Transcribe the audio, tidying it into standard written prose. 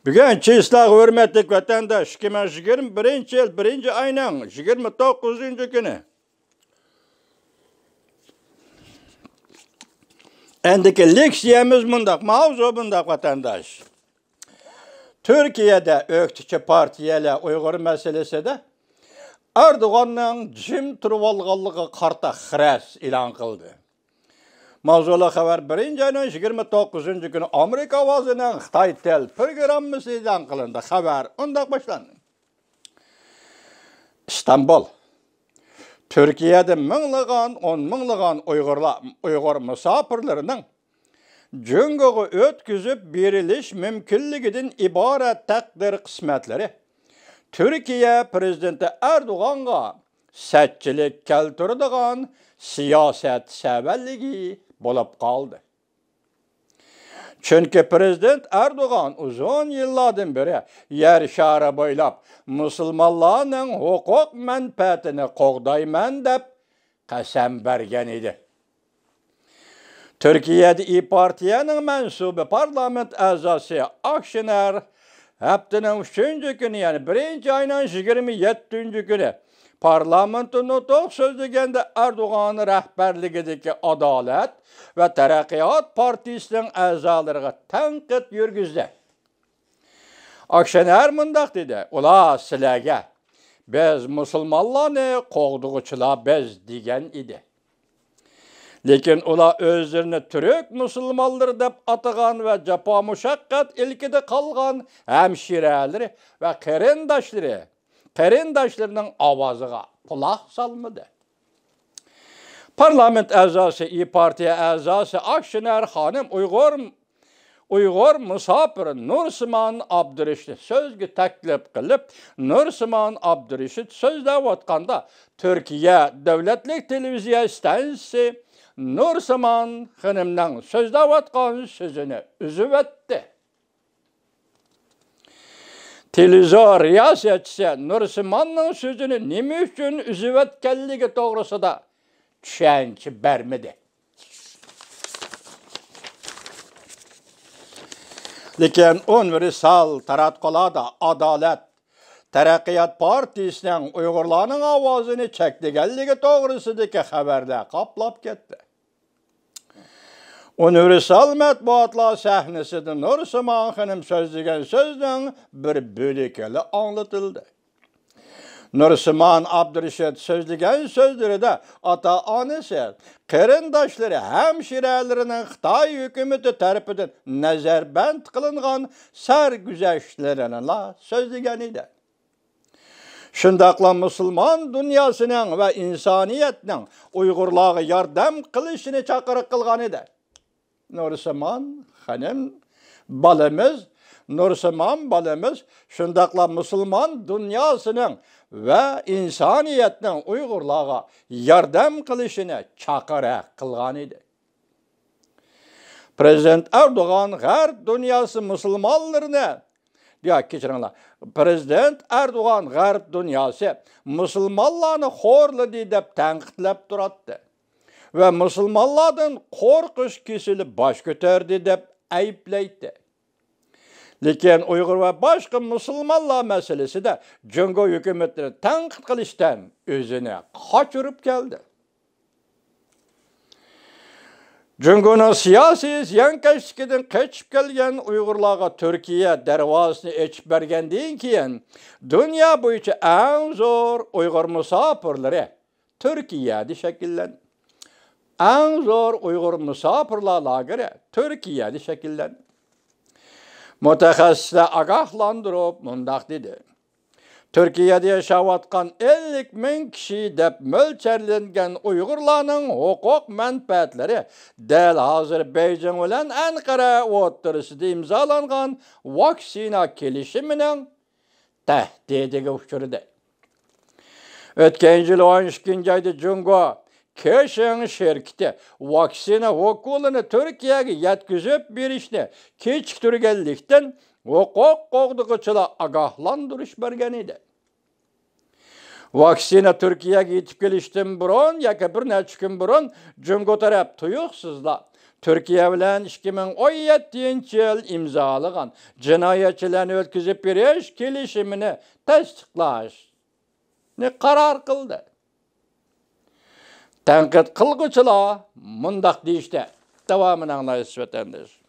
Bugün çislak hürmetlik vatandaş 2021 yıl 1 ayının 29. günü. Endiki leksiyemiz bundak, mavzu bundak vatandaş. Türkiye'de öktüçü partiyeyle Uygur meselesi de Erdoğan'ın jim turvalğanlığı karta xires ilan kıldı. Mavzula haber 1 ayının 29. günü Amerika avazının Xitay tel programı ilan kılındı. Haber ondak başlandı. İstanbul. Türkiye'de on mınlıgan Uygur misafirlerinin cüngüğü ötküzüp biriliş mümkünlüğünden ibaret takdir kısmetleri Türkiye Prezidenti Erdoğan'a setçilik keltirdiğin siyaset severliği bulup kaldı. Çünkü Prezident Erdoğan uzun yıllardan beri yer şarı boylap Müslümanların hukuk menfaatini qoğdayman dep qasam bergen idi. Türkiye'de İYİ Partiyanın mensubu parlament azası Akşener haftanın 3. günü yani 1 ayının 27. günü parlamentin nutuk sözlüğünde Erdoğan'ın rehberliğindeki Adalet ve Terakkiyat Partisi'nin azalarına tenkit yürgüzdü. Akşener mındak dedi, ula silege, biz Müslümanlarını qoğduğuçula biz degen idi. Lekin ula özlerini Türk Müslümanları dep atıgan ve capa muşakkat ilkide kalgan hemşireleri ve kerindaşlarının avazıga kulak salmadı. Parlament azası, İYİ Partiya azası Akşener Hanım Uygur misafiri Nursiman Abdurreşit sözgü teklif kılıp Nursiman Abdurreşit sözde vatkanda Türkiye Devletlik Televizyon Stansiyası Nursiman Hanım'dan sözde vatkan sözünü üzüp etti. Televizyon riyasetçisi Nursiman'ın sözünü nime üçün üzüp etkenligi doğrusu da düşenki bermedi. Lekin universal taratqolada Adalet Terakkiyat Partisi'nin Uygurlarının avazını çektigenligi doğrusudaki haberde kaplap gitti. Universal matbuatlar sahnəsində Nursiman Hanım sözlügen sözden bir bölükeli anlatıldı. Nursiman Abdurreşit sözlügen sözleri de ata-anası, kerindaşları, hemşirelerinin Xitay hükümeti tarafından nazarband kılıngan sergüzeştlerine sözlügen idi. Şundaqla Müslüman dünyasının ve insaniyetinin Uygurlığa yardım kılışını çakırık kılgan idi. Nursiman Hanım balımız şundaqla Müslüman dünyasının ve insaniyetinin Uygurluğa yardım kılışını çakırak kılgan idi. Prezident Erdoğan Garp dünyası Müslümanlarına Prezident Erdoğan Garp dünyası Müslümanlarını horlu deyip tenqitlep durattı. Ve Müslümanlardan korkuş kisili baş göterdi deyip ayıplaydı. Lekin Uygur ve başka Müslümanlar meselesi de Cungo hükümetleri tenkit kılıştan özüne kaçırıp geldi. Cungo'nun siyasi ziyankeşlikten kaçıp gelgen Uygurlarga Türkiye dervasını açıp bergendiğin keyin dünya boyunca en zor Uygur misafirleri Türkiye'de şekillendi. En zor Uygur misafirler lageri Türkiye'de şekillendi. Mütehassisler agahlandırıp mundak dedi. Türkiye'de yaşavatkan 50.000 kişi dep mölçerlengen Uygurlarının hukuk menfaatleri del hazır Beijing ile Ankara oturusida imzalangan vaksina kelişiminin tehdidiga uçurdu. Ötken yıl 12. ayda Cungo Keşen şirketi vaksina hukulunu Türkiye'ye yetkizip berişini kechiktirganlikdan hukuk qoğduqçılar agahlandırış bergen idi. Vaksina Türkiye'ye yetip kelişten burun, yaka bir neçə gün burun Cungo taraf tuyuqsızla Türkiye bilen 2017 yıl imzalagan cinayetçilerini ötküzüp beriş kelişimini tasdiqlashni karar kıldı. Tenkit kılgıçılar mundaq deyişte. Devamını anlayız vatandaş.